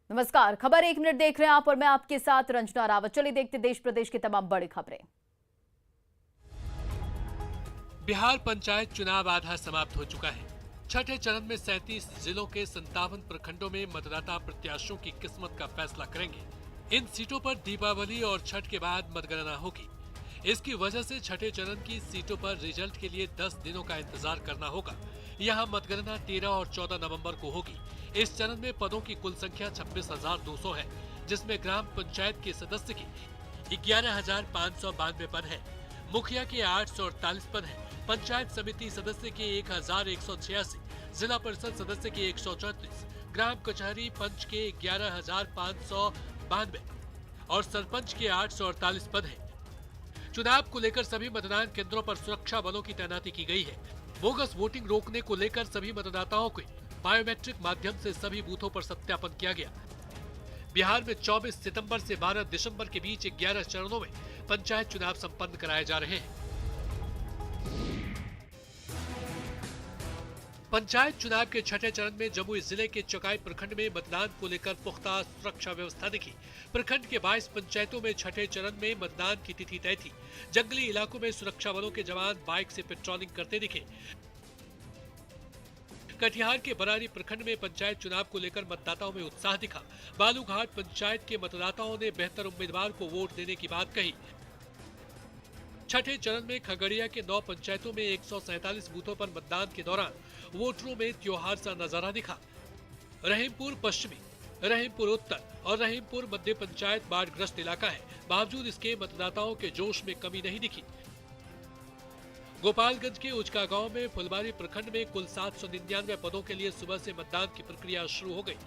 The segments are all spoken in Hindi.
नमस्कार, खबर 1 मिनट देख रहे हैं आप और मैं आपके साथ रंजना रावत। चलिए देखते देश प्रदेश की तमाम बड़ी खबरें। बिहार पंचायत चुनाव आधा समाप्त हो चुका है। छठे चरण में 37 जिलों के 57 प्रखंडों में मतदाता प्रत्याशियों की किस्मत का फैसला करेंगे। इन सीटों पर दीपावली और छठ के बाद मतगणना होगी। इसकी वजह से छठे चरण की सीटों पर रिजल्ट के लिए 10 दिनों का इंतजार करना होगा। यहाँ मतगणना 13 और 14 नवंबर को होगी। इस चरण में पदों की कुल संख्या 26,200 है, जिसमें ग्राम पंचायत के सदस्य की 11,592 पद है, मुखिया के 848 पद है, पंचायत समिति सदस्य के 1,186, जिला परिषद सदस्य के 134, ग्राम कचहरी पंच के 11,592 और सरपंच के 848 पद है। चुनाव को लेकर सभी मतदान केंद्रों पर सुरक्षा बलों की तैनाती की गई है। बोगस वोटिंग रोकने को लेकर सभी मतदाताओं को बायोमेट्रिक माध्यम से सभी बूथों पर सत्यापन किया गया। बिहार में 24 सितंबर से 12 दिसंबर के बीच 11 चरणों में पंचायत चुनाव संपन्न कराए जा रहे हैं। पंचायत चुनाव के छठे चरण में जमुई जिले के चकाई प्रखंड में मतदान को लेकर पुख्ता सुरक्षा व्यवस्था दिखी। प्रखंड के 22 पंचायतों में छठे चरण में मतदान की तिथि तय थी। जंगली इलाकों में सुरक्षा बलों के जवान बाइक से पेट्रोलिंग करते दिखे। कटिहार के बरारी प्रखंड में पंचायत चुनाव को लेकर मतदाताओं में उत्साह दिखा। बालूघाट पंचायत के मतदाताओं ने बेहतर उम्मीदवार को वोट देने की बात कही। छठे चरण में खगड़िया के 9 पंचायतों में 147 बूथों पर मतदान के दौरान वोटरों में त्योहार सा नजारा दिखा। रहीमपुर पश्चिमी, रहीमपुर उत्तर और रहीमपुर मध्य पंचायत बाढ़ग्रस्त इलाका है। बावजूद इसके मतदाताओं के जोश में कमी नहीं दिखी। गोपालगंज के उचका गांव में फुलबारी प्रखंड में कुल 799 पदों के लिए सुबह से मतदान की प्रक्रिया शुरू हो गई।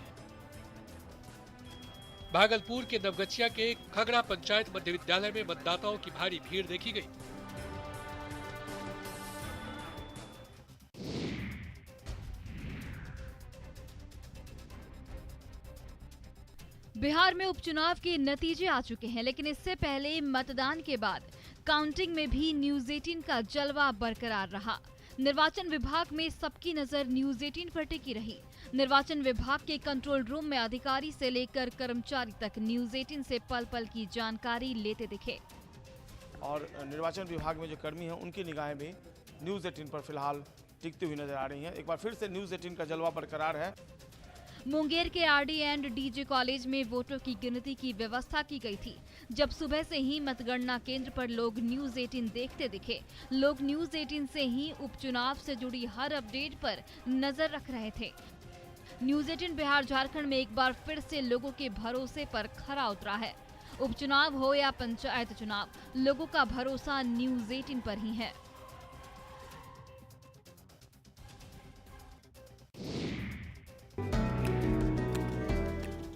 भागलपुर के नवगछिया के खगड़ा पंचायत मध्य विद्यालय में मतदाताओं की भारी भीड़ देखी गई। बिहार में उपचुनाव के नतीजे आ चुके हैं, लेकिन इससे पहले मतदान के बाद काउंटिंग में भी न्यूज 18 का जलवा बरकरार रहा। निर्वाचन विभाग में सबकी नजर न्यूज 18 पर टिकी रही। निर्वाचन विभाग के कंट्रोल रूम में अधिकारी से लेकर कर्मचारी तक न्यूज 18 से पल पल की जानकारी लेते दिखे। और निर्वाचन विभाग में जो कर्मी हैं उनकी निगाहें भी न्यूज 18 पर फिलहाल टिकती हुई नजर आ रही हैं। एक बार फिर से न्यूज 18 का जलवा बरकरार है। मुंगेर के आरडी एंड डीजे कॉलेज में वोटों की गिनती की व्यवस्था की गई थी। जब सुबह से ही मतगणना केंद्र पर लोग न्यूज 18 देखते दिखे। लोग न्यूज 18 से ही उपचुनाव से जुड़ी हर अपडेट पर नजर रख रहे थे। न्यूज 18 बिहार झारखंड में एक बार फिर से लोगों के भरोसे पर खरा उतरा है। उपचुनाव हो या पंचायत चुनाव, लोगों का भरोसा न्यूज 18 पर ही है।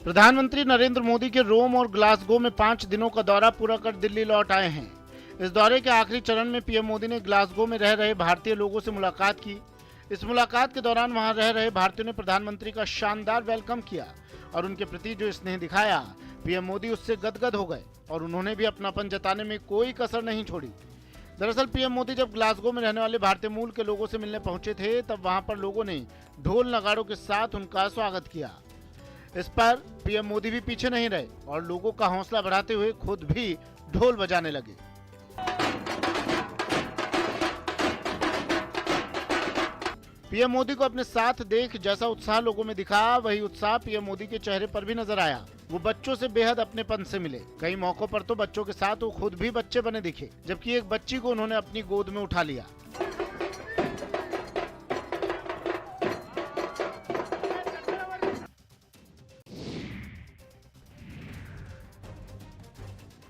प्रधानमंत्री नरेंद्र मोदी के रोम और ग्लासगो में 5 दिनों का दौरा पूरा कर दिल्ली लौट आए हैं। इस दौरे के आखिरी चरण में पीएम मोदी ने ग्लासगो में रह रहे भारतीय लोगों से मुलाकात की। इस मुलाकात के दौरान वहां रह रहे भारतीयों ने प्रधानमंत्री का शानदार वेलकम किया और उनके प्रति जो स्नेह दिखाया, पीएम मोदी उससे गदगद हो गए और उन्होंने भी अपनापन जताने में कोई कसर नहीं छोड़ी। दरअसल पीएम मोदी जब ग्लासगो में रहने वाले भारतीय मूल के लोगों से मिलने पहुंचे थे, तब वहां पर लोगों ने ढोल नगाड़ों के साथ उनका स्वागत किया। इस पर पीएम मोदी भी पीछे नहीं रहे और लोगों का हौसला बढ़ाते हुए खुद भी ढोल बजाने लगे। पीएम मोदी को अपने साथ देख जैसा उत्साह लोगों में दिखा, वही उत्साह पीएम मोदी के चेहरे पर भी नजर आया। वो बच्चों से बेहद अपनेपन से मिले। कई मौकों पर तो बच्चों के साथ वो खुद भी बच्चे बने दिखे, जबकि एक बच्ची को उन्होंने अपनी गोद में उठा लिया।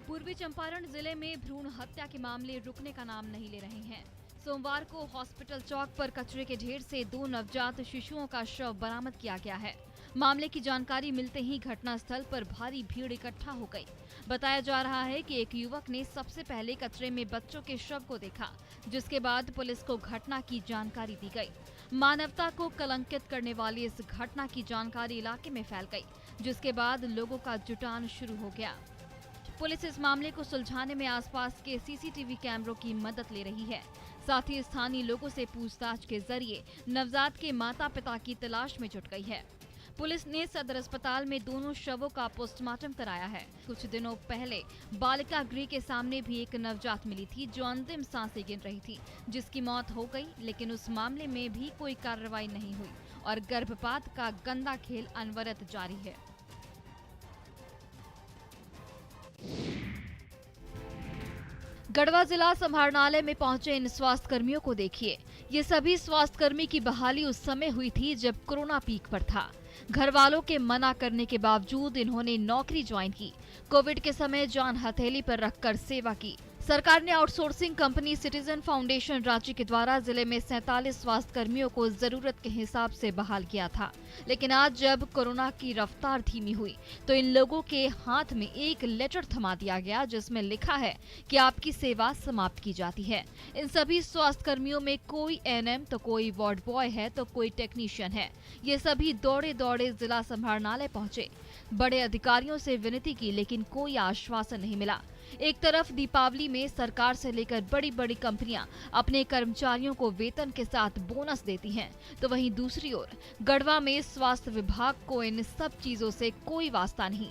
पूर्वी चंपारण जिले में भ्रूण हत्या के मामले रुकने का नाम नहीं ले रहे हैं। सोमवार को हॉस्पिटल चौक पर कचरे के ढेर से 2 नवजात शिशुओं का शव बरामद किया गया है। मामले की जानकारी मिलते ही घटनास्थल पर भारी भीड़ इकट्ठा हो गई। बताया जा रहा है कि एक युवक ने सबसे पहले कचरे में बच्चों के शव को देखा, जिसके बाद पुलिस को घटना की जानकारी दी गई। मानवता को कलंकित करने वाली इस घटना की जानकारी इलाके में फैल गई, जिसके बाद लोगों का जुटान शुरू हो गया। पुलिस इस मामले को सुलझाने में आसपास के सीसीटीवी कैमरों की मदद ले रही है। साथ ही स्थानीय लोगों से पूछताछ के जरिए नवजात के माता पिता की तलाश में जुट गई है। पुलिस ने सदर अस्पताल में दोनों शवों का पोस्टमार्टम कराया है। कुछ दिनों पहले बालिका गृह के सामने भी एक नवजात मिली थी जो अंतिम सांसें गिन रही थी, जिसकी मौत हो गई, लेकिन उस मामले में भी कोई कार्रवाई नहीं हुई और गर्भपात का गंदा खेल अनवरत जारी है। गढ़वा जिला समाहरणालय में पहुंचे इन स्वास्थ्य कर्मियों को देखिए। ये सभी स्वास्थ्य कर्मी की बहाली उस समय हुई थी जब कोरोना पीक पर था। घर वालों के मना करने के बावजूद इन्होंने नौकरी ज्वाइन की। कोविड के समय जान हथेली पर रखकर सेवा की। सरकार ने outsourcing company citizen foundation Ranchi के द्वारा जिले में 47 स्वास्थ्य कर्मियों को जरूरत के हिसाब से बहाल किया था, लेकिन आज जब कोरोना की रफ्तार धीमी हुई तो इन लोगों के हाथ में एक लेटर थमा दिया गया जिसमें लिखा है कि आपकी सेवा समाप्त की जाती है। इन सभी स्वास्थ्य कर्मियों में कोई एएनएम तो कोई वार्ड बॉय है तो कोई टेक्नीशियन है। ये सभी दौड़े दौड़े जिला समाहरणालय पहुंचे, बड़े अधिकारियों से विनती की, लेकिन कोई आश्वासन नहीं मिला। एक तरफ दीपावली में सरकार से लेकर बड़ी बड़ी कंपनियां अपने कर्मचारियों को वेतन के साथ बोनस देती हैं, तो वहीं दूसरी ओर गढ़वा में स्वास्थ्य विभाग को इन सब चीजों से कोई वास्ता नहीं।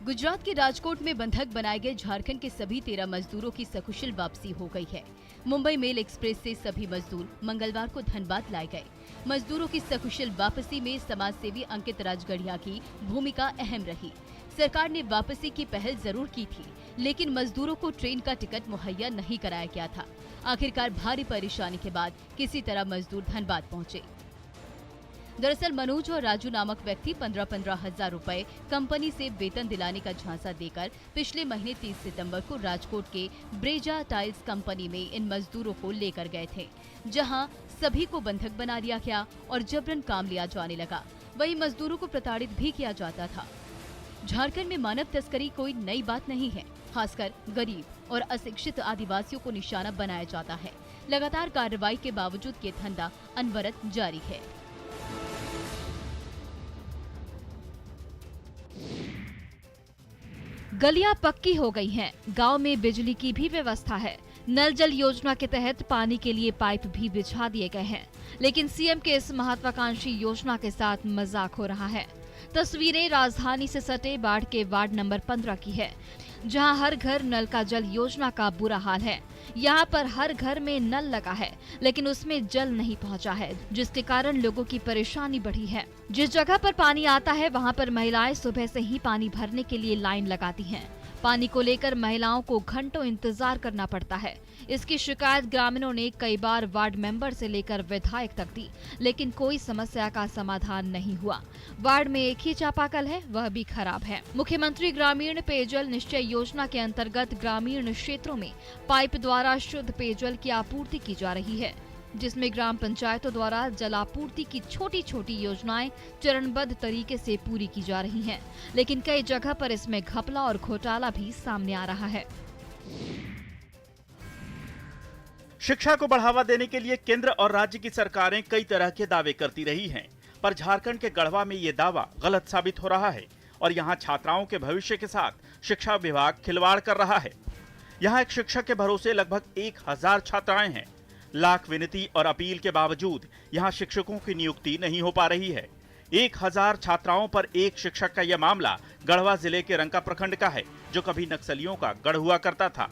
गुजरात के राजकोट में बंधक बनाए गए झारखंड के सभी 13 मजदूरों की सकुशल वापसी हो गई है। मुंबई मेल एक्सप्रेस से सभी मजदूर मंगलवार को धनबाद लाए गए। मजदूरों की सकुशल वापसी में समाज सेवी अंकित राजगढ़िया की भूमिका अहम रही। सरकार ने वापसी की पहल जरूर की थी, लेकिन मजदूरों को ट्रेन का टिकट मुहैया नहीं कराया गया था। आखिरकार भारी परेशानी के बाद किसी तरह मजदूर धनबाद पहुंचे। दरअसल मनोज और राजू नामक व्यक्ति 15-15 हजार रुपए कंपनी से वेतन दिलाने का झांसा देकर पिछले महीने 30 सितंबर को राजकोट के ब्रेजा टाइल्स कंपनी में इन मजदूरों को लेकर गए थे, जहां सभी को बंधक बना दिया गया और जबरन काम लिया जाने लगा। वहीं मजदूरों को प्रताड़ित भी किया जाता था। झारखंड में मानव तस्करी कोई नई बात नहीं है, खासकर गरीब और अशिक्षित आदिवासियों को निशाना बनाया जाता है। लगातार कार्रवाई के बावजूद ये धंधा अनवरत जारी है। गलियां पक्की हो गई हैं, गांव में बिजली की भी व्यवस्था है। नल जल योजना के तहत पानी के लिए पाइप भी बिछा दिए गए हैं, लेकिन सीएम के इस महत्वाकांक्षी योजना के साथ मजाक हो रहा है। तस्वीरें राजधानी से सटे बाढ़ के वार्ड नंबर 15 की है, जहां हर घर नल का जल योजना का बुरा हाल है। यहाँ पर हर घर में नल लगा है, लेकिन उसमें जल नहीं पहुँचा है, जिसके कारण लोगों की परेशानी बढ़ी है। जिस जगह पर पानी आता है वहाँ पर महिलाएं सुबह से ही पानी भरने के लिए लाइन लगाती हैं। पानी को लेकर महिलाओं को घंटों इंतजार करना पड़ता है। इसकी शिकायत ग्रामीणों ने कई बार वार्ड मेंबर से लेकर विधायक तक दी, लेकिन कोई समस्या का समाधान नहीं हुआ। वार्ड में एक ही चापाकल है, वह भी खराब है। मुख्यमंत्री ग्रामीण पेयजल निश्चय योजना के अंतर्गत ग्रामीण क्षेत्रों में पाइप द्वारा शुद्ध पेयजल की आपूर्ति की जा रही है, जिसमें ग्राम पंचायतों द्वारा जलापूर्ति की छोटी छोटी योजनाएं चरणबद्ध तरीके से पूरी की जा रही हैं, लेकिन कई जगह पर इसमें घपला और घोटाला भी सामने आ रहा है। शिक्षा को बढ़ावा देने के लिए केंद्र और राज्य की सरकारें कई तरह के दावे करती रही हैं, पर झारखंड के गढ़वा में ये दावा गलत साबित हो रहा है और यहाँ छात्राओं के भविष्य के साथ शिक्षा विभाग खिलवाड़ कर रहा है। यहाँ एक शिक्षक के भरोसे लगभग 1000 छात्राएं हैं। लाख विनती और अपील के बावजूद यहाँ शिक्षकों की नियुक्ति नहीं हो पा रही है। 1000 छात्राओं पर एक शिक्षक का यह मामला गढ़वा जिले के रंका प्रखंड का है, जो कभी नक्सलियों का गढ़ हुआ करता था।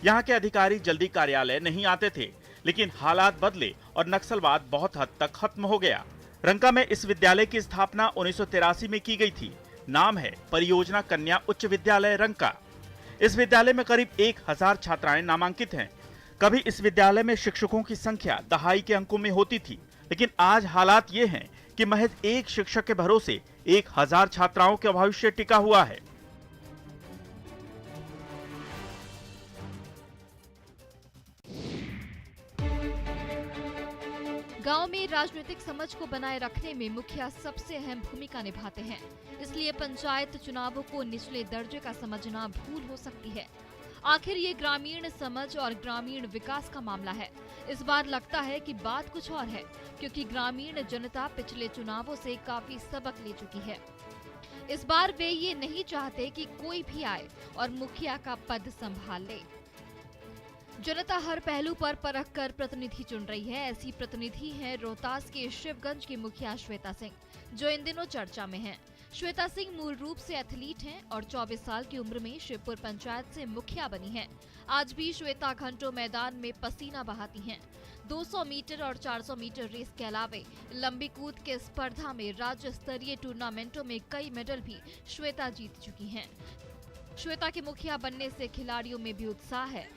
यहाँ के अधिकारी जल्दी कार्यालय नहीं आते थे, लेकिन हालात बदले और नक्सलवाद बहुत हद तक खत्म हो गया। रंका में इस विद्यालय की स्थापना 1983 में की गई थी। नाम है परियोजना कन्या उच्च विद्यालय रंका। इस विद्यालय में करीब 1000 छात्राएं नामांकित हैं। कभी इस विद्यालय में शिक्षकों की संख्या दहाई के अंकों में होती थी, लेकिन आज हालात ये हैं कि महज एक शिक्षक के भरोसे 1000 छात्राओं का भविष्य टिका हुआ है। गांव में राजनीतिक समझ को बनाए रखने में मुखिया सबसे अहम भूमिका निभाते हैं, इसलिए पंचायत चुनावों को निचले दर्जे का समझना भूल हो सकती है। आखिर ये ग्रामीण समझ और ग्रामीण विकास का मामला है। इस बार लगता है कि बात कुछ और है, क्योंकि ग्रामीण जनता पिछले चुनावों से काफी सबक ले चुकी है। इस बार वे ये नहीं चाहते कि कोई भी आए और मुखिया का पद संभाल ले। जनता हर पहलू पर परख कर प्रतिनिधि चुन रही है। ऐसी प्रतिनिधि है रोहतास के शिवगंज की मुखिया श्वेता सिंह, जो इन दिनों चर्चा में हैं। श्वेता सिंह मूल रूप से एथलीट हैं और 24 साल की उम्र में शिवपुर पंचायत से मुखिया बनी हैं। आज भी श्वेता घंटों मैदान में पसीना बहाती हैं। 200 मीटर और 400 मीटर रेस के अलावे लंबी कूद के स्पर्धा में राज्य स्तरीय टूर्नामेंटों में कई मेडल भी श्वेता जीत चुकी हैं। श्वेता के मुखिया बनने से खिलाड़ियों में भी उत्साह है।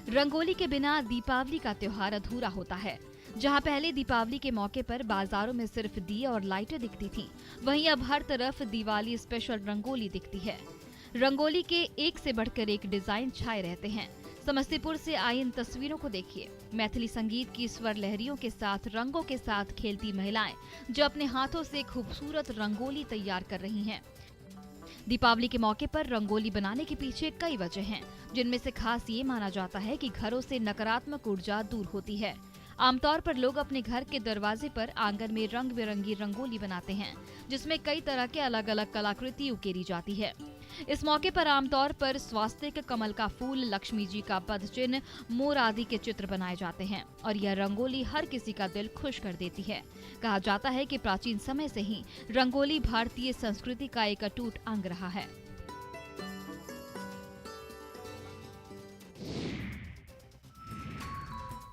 रंगोली के बिना दीपावली का त्योहार अधूरा होता है। जहां पहले दीपावली के मौके पर बाजारों में सिर्फ दिए और लाइटें दिखती थीं, वहीं अब हर तरफ दिवाली स्पेशल रंगोली दिखती है। रंगोली के एक से बढ़कर एक डिजाइन छाए रहते हैं। समस्तीपुर से आई इन तस्वीरों को देखिए। मैथिली संगीत की स्वर लहरियों के साथ रंगों के साथ खेलती महिलाएं जो अपने हाथों से खूबसूरत रंगोली तैयार कर रही हैं। दीपावली के मौके पर रंगोली बनाने के पीछे कई वजह हैं, जिनमें से खास ये माना जाता है कि घरों से नकारात्मक ऊर्जा दूर होती है। आमतौर पर लोग अपने घर के दरवाजे पर आंगन में रंग बिरंगी रंगोली बनाते हैं, जिसमें कई तरह के अलग अलग कलाकृति उकेरी जाती है। इस मौके पर आमतौर पर स्वास्तिक, कमल का फूल, लक्ष्मी जी का पद चिन्ह, मोर आदि के चित्र बनाए जाते हैं और यह रंगोली हर किसी का दिल खुश कर देती है। कहा जाता है कि प्राचीन समय से ही रंगोली भारतीय संस्कृति का एक अटूट अंग रहा है।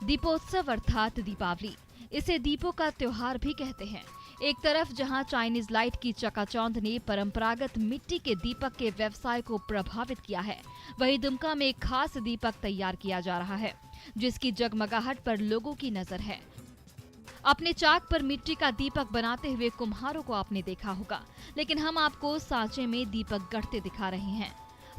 दीपोत्सव अर्थात दीपावली, इसे दीपों का त्योहार भी कहते हैं। एक तरफ जहां चाइनीज लाइट की चकाचौंध ने परंपरागत मिट्टी के दीपक के व्यवसाय को प्रभावित किया है, वहीं दुमका में एक खास दीपक तैयार किया जा रहा है, जिसकी जगमगाहट पर लोगों की नजर है। अपने चाक पर मिट्टी का दीपक बनाते हुए कुम्हारों को आपने देखा होगा, लेकिन हम आपको सांचे में दीपक गढ़ते दिखा रहे हैं।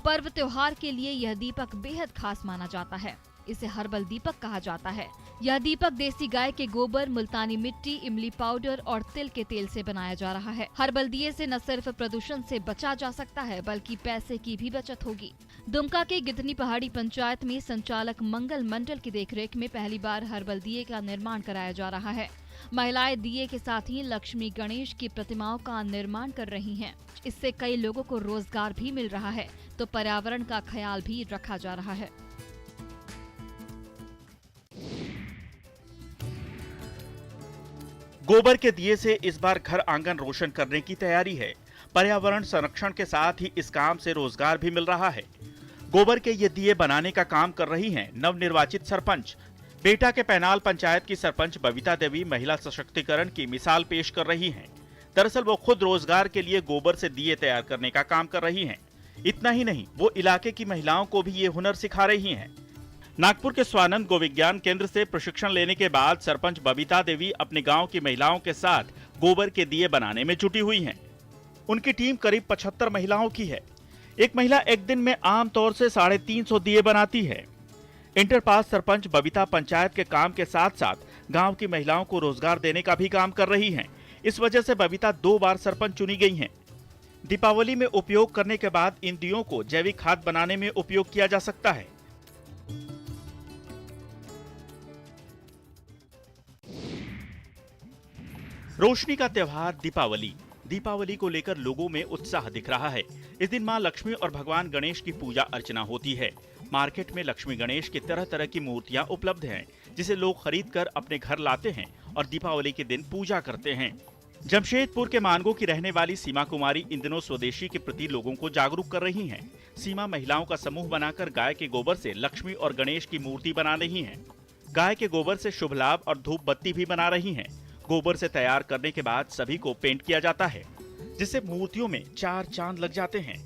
पर्व त्योहार के लिए यह दीपक बेहद खास माना जाता है। इसे हर्बल दीपक कहा जाता है। यह दीपक देसी गाय के गोबर, मुल्तानी मिट्टी, इमली पाउडर और तिल के तेल से बनाया जा रहा है। हर्बल दिए से न सिर्फ प्रदूषण से बचा जा सकता है, बल्कि पैसे की भी बचत होगी। दुमका के गिधनी पहाड़ी पंचायत में संचालक मंगल मंडल की देखरेख में पहली बार हर्बल दिए का निर्माण कराया जा रहा है। महिलाएं दिए के साथ ही लक्ष्मी गणेश की प्रतिमाओं का निर्माण कर रही हैं। इससे कई लोगों को रोजगार भी मिल रहा है, तो पर्यावरण का ख्याल भी रखा जा रहा है। गोबर के दिए से इस बार घर आंगन रोशन करने की तैयारी है। पर्यावरण संरक्षण के साथ ही इस काम से रोजगार भी मिल रहा है। गोबर के ये दिए बनाने का काम कर रही हैं नवनिर्वाचित सरपंच। बेटा के पैनाल पंचायत की सरपंच बबीता देवी महिला सशक्तिकरण की मिसाल पेश कर रही हैं। दरअसल वो खुद रोजगार के लिए गोबर से दिए तैयार करने का काम कर रही हैं। इतना ही नहीं, वो इलाके की महिलाओं को भी ये हुनर सिखा रही हैं। नागपुर के स्वानंद गो विज्ञान केंद्र से प्रशिक्षण लेने के बाद सरपंच बबीता देवी अपने गांव की महिलाओं के साथ गोबर के दिए बनाने में जुटी हुई हैं। उनकी टीम करीब 75 महिलाओं की है। एक महिला एक दिन में आमतौर से 350 दिए बनाती है। इंटर पास सरपंच बबीता पंचायत के काम के साथ साथ गांव की महिलाओं को रोजगार देने का भी काम कर रही हैं। इस वजह से बबीता 2 बार सरपंच चुनी गई हैं। दीपावली में उपयोग करने के बाद इन दियों को जैविक खाद बनाने में उपयोग किया जा सकता है। रोशनी का त्योहार दीपावली। दीपावली को लेकर लोगों में उत्साह दिख रहा है। इस दिन मां लक्ष्मी और भगवान गणेश की पूजा अर्चना होती है। मार्केट में लक्ष्मी गणेश की तरह तरह की मूर्तियां उपलब्ध हैं, जिसे लोग खरीद कर अपने घर लाते हैं और दीपावली के दिन पूजा करते हैं। जमशेदपुर के मानगो की रहने वाली सीमा कुमारी इन दिनों स्वदेशी के प्रति लोगों को जागरूक कर रही हैं। सीमा महिलाओं का समूह बनाकर गाय के गोबर से लक्ष्मी और गणेश की मूर्ति बना रही हैं। गाय के गोबर से शुभ लाभ और धूप बत्ती भी बना रही हैं। गोबर से तैयार करने के बाद सभी को पेंट किया जाता है, जिससे मूर्तियों में 4 चांद लग जाते हैं।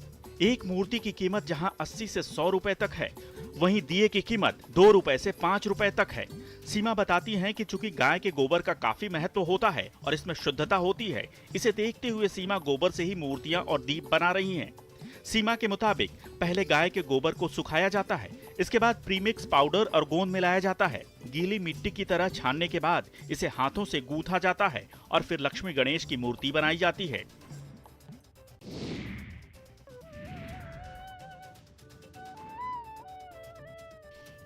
एक मूर्ति की कीमत जहां 80 से 100 रुपए तक है, वहीं दिए की कीमत 2 रुपए से 5 रुपए तक है। सीमा बताती हैं कि चूंकि गाय के गोबर का काफी महत्व होता है और इसमें शुद्धता होती है, इसे देखते हुए सीमा गोबर से ही मूर्तियां और दीप बना रही हैं। सीमा के मुताबिक पहले गाय के गोबर को सुखाया जाता है, इसके बाद प्रीमिक्स पाउडर और गोंद मिलाया जाता है। गीली मिट्टी की तरह छानने के बाद इसे हाथों से गूंथा जाता है और फिर लक्ष्मी गणेश की मूर्ति बनाई जाती है।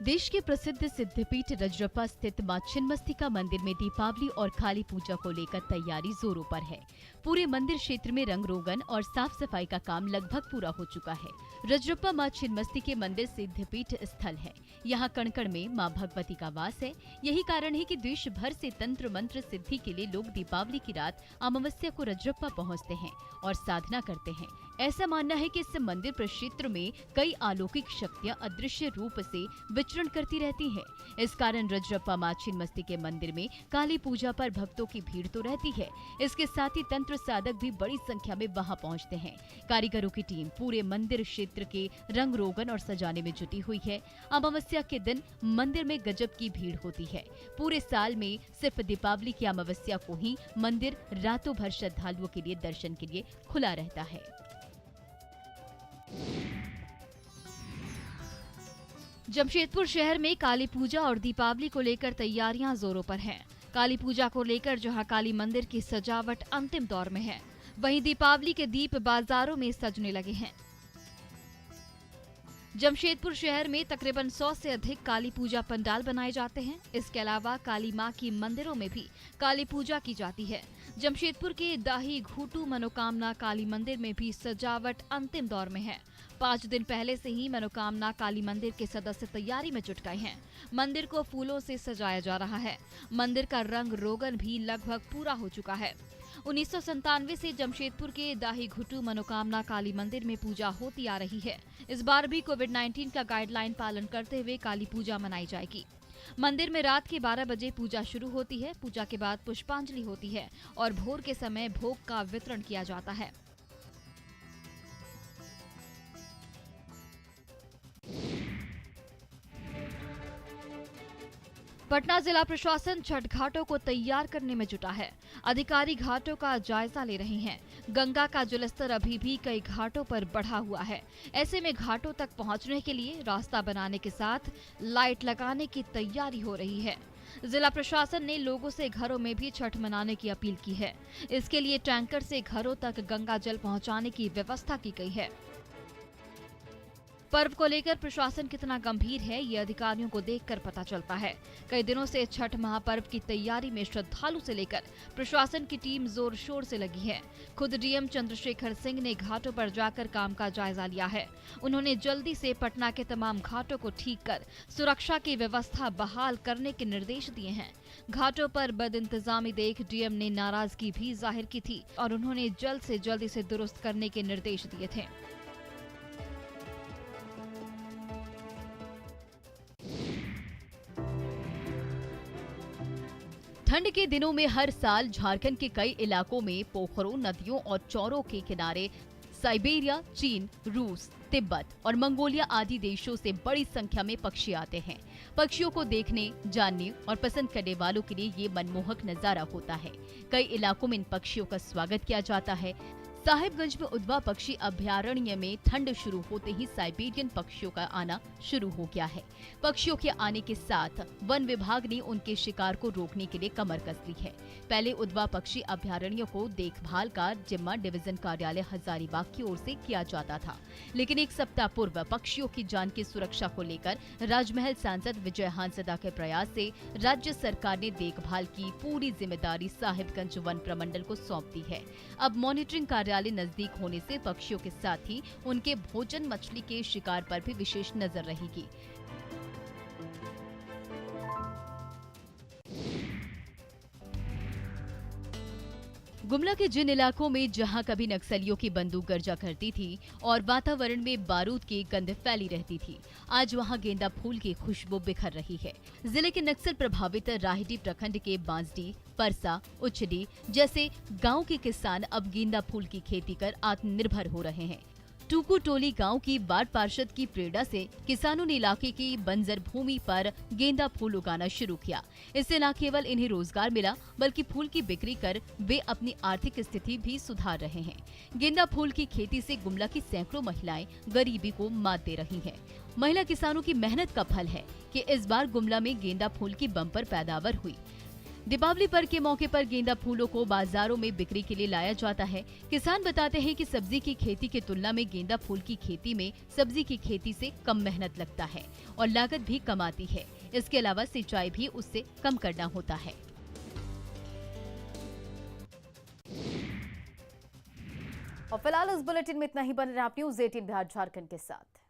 देश के प्रसिद्ध सिद्धपीठ रजरप्पा स्थित मां छिन्नमस्तिका मंदिर में दीपावली और काली पूजा को लेकर तैयारी जोरों पर है। पूरे मंदिर क्षेत्र में रंग रोगन और साफ सफाई का काम लगभग पूरा हो चुका है। रजरप्पा मां छिन्नमस्तिका मंदिर सिद्धपीठ स्थल है। यहाँ कण-कण में मां भगवती का वास है। यही कारण है कि देश भर से तंत्र मंत्र सिद्धि के लिए लोग दीपावली की रात अमावस्या को रजरप्पा पहुँचते हैं और साधना करते हैं। ऐसा मानना है कि इस मंदिर प्रक्षेत्र में कई अलौकिक शक्तियां अदृश्य रूप से विचरण करती रहती हैं। इस कारण रजरप्पा मां छिन्नमस्तिका मंदिर में काली पूजा पर भक्तों की भीड़ तो रहती है। इसके साथ ही तंत्र साधक भी बड़ी संख्या में वहां पहुंचते हैं। कारीगरों की टीम पूरे मंदिर क्षेत्र के रंग रोगन और सजाने में जुटी हुई है। अमावस्या के दिन मंदिर में गजब की भीड़ होती है। पूरे साल में सिर्फ दीपावली की अमावस्या को ही मंदिर रातों भर श्रद्धालुओं के लिए दर्शन के लिए खुला रहता है। जमशेदपुर शहर में काली पूजा और दीपावली को लेकर तैयारियां जोरों पर हैं। काली पूजा को लेकर जहां काली मंदिर की सजावट अंतिम दौर में है, वहीं दीपावली के दीप बाजारों में सजने लगे हैं। जमशेदपुर शहर में तकरीबन 100 से अधिक काली पूजा पंडाल बनाए जाते हैं। इसके अलावा काली मां की मंदिरों में भी काली पूजा की जाती है। जमशेदपुर के दाही घूटू मनोकामना काली मंदिर में भी सजावट अंतिम दौर में है। 5 दिन पहले से ही मनोकामना काली मंदिर के सदस्य तैयारी में जुट गए हैं। मंदिर को फूलों से सजाया जा रहा है। मंदिर का रंग रोगन भी लगभग पूरा हो चुका है। 1997 से जमशेदपुर के दाही घुटू मनोकामना काली मंदिर में पूजा होती आ रही है। इस बार भी कोविड-19 का गाइडलाइन पालन करते हुए काली पूजा मनाई जाएगी। मंदिर में रात के 12 बजे पूजा शुरू होती है। पूजा के बाद पुष्पांजलि होती है और भोर के समय भोग का वितरण किया जाता है। पटना जिला प्रशासन छठ घाटों को तैयार करने में जुटा है। अधिकारी घाटों का जायजा ले रहे हैं। गंगा का जलस्तर अभी भी कई घाटों पर बढ़ा हुआ है। ऐसे में घाटों तक पहुंचने के लिए रास्ता बनाने के साथ लाइट लगाने की तैयारी हो रही है। जिला प्रशासन ने लोगों से घरों में भी छठ मनाने की अपील की है। इसके लिए टैंकर से घरों तक गंगा जल पहुंचाने की व्यवस्था की गई है। पर्व को लेकर प्रशासन कितना गंभीर है, ये अधिकारियों को देखकर पता चलता है। कई दिनों से छठ महापर्व की तैयारी में श्रद्धालु से लेकर प्रशासन की टीम जोर शोर से लगी है। खुद डीएम चंद्रशेखर सिंह ने घाटों पर जाकर काम का जायजा लिया है। उन्होंने जल्दी से पटना के तमाम घाटों को ठीक कर सुरक्षा की व्यवस्था बहाल करने के निर्देश दिए हैं। घाटों पर बदइंतजामी देख डीएम ने नाराजगी भी जाहिर की थी और उन्होंने जल्द से जल्द इसे दुरुस्त करने के निर्देश दिए थे। ठंड के दिनों में हर साल झारखंड के कई इलाकों में पोखरों, नदियों और चौरों के किनारे साइबेरिया, चीन, रूस, तिब्बत और मंगोलिया आदि देशों से बड़ी संख्या में पक्षी आते हैं। पक्षियों को देखने, जानने और पसंद करने वालों के लिए ये मनमोहक नजारा होता है। कई इलाकों में इन पक्षियों का स्वागत किया जाता है। साहिबगंज में उधवा पक्षी अभयारण्य में ठंड शुरू होते ही साइबेरियन पक्षियों का आना शुरू हो गया है। पक्षियों के आने के साथ वन विभाग ने उनके शिकार को रोकने के लिए कमर कस ली है। पहले उधवा पक्षी अभयारण्य को देखभाल का जिम्मा डिवीजन कार्यालय हजारीबाग की ओर से किया जाता था, लेकिन एक सप्ताह पूर्व पक्षियों की जान की सुरक्षा को लेकर राजमहल सांसद विजय हांसदा के प्रयास से राज्य सरकार ने देखभाल की पूरी जिम्मेदारी साहिबगंज वन प्रमंडल को सौंप दी है। अब मॉनिटरिंग कार्यालय नजदीक होने से पक्षियों के साथ ही उनके भोजन मछली के शिकार पर भी विशेष नजर रहेगी। गुमला के जिन इलाकों में जहां कभी नक्सलियों की बंदूक गर्जा करती थी और वातावरण में बारूद की गंध फैली रहती थी, आज वहां गेंदा फूल की खुशबू बिखर रही है। जिले के नक्सल प्रभावित राहिटी प्रखंड के बांसडी, परसा, उचडी जैसे गांव के किसान अब गेंदा फूल की खेती कर आत्मनिर्भर हो रहे हैं। टूकू टोली गांव की वार्ड पार्षद की प्रेरणा से किसानों ने इलाके की बंजर भूमि पर गेंदा फूल उगाना शुरू किया। इससे न केवल इन्हें रोजगार मिला, बल्कि फूल की बिक्री कर वे अपनी आर्थिक स्थिति भी सुधार रहे हैं। गेंदा फूल की खेती से गुमला की सैकड़ों महिलाएं गरीबी को मात दे रही हैं। महिला किसानों की मेहनत का फल है कि इस बार गुमला में गेंदा फूल की बम्पर पैदावार हुई। दीपावली पर्व के मौके पर गेंदा फूलों को बाजारों में बिक्री के लिए लाया जाता है। किसान बताते हैं कि सब्जी की खेती की तुलना में गेंदा फूल की खेती में सब्जी की खेती से कम मेहनत लगता है और लागत भी कम आती है। इसके अलावा सिंचाई भी उससे कम करना होता है। और फिलहाल इस बुलेटिन में इतना ही। बने रहे आप न्यूज़ 18 बिहार झारखंड के साथ।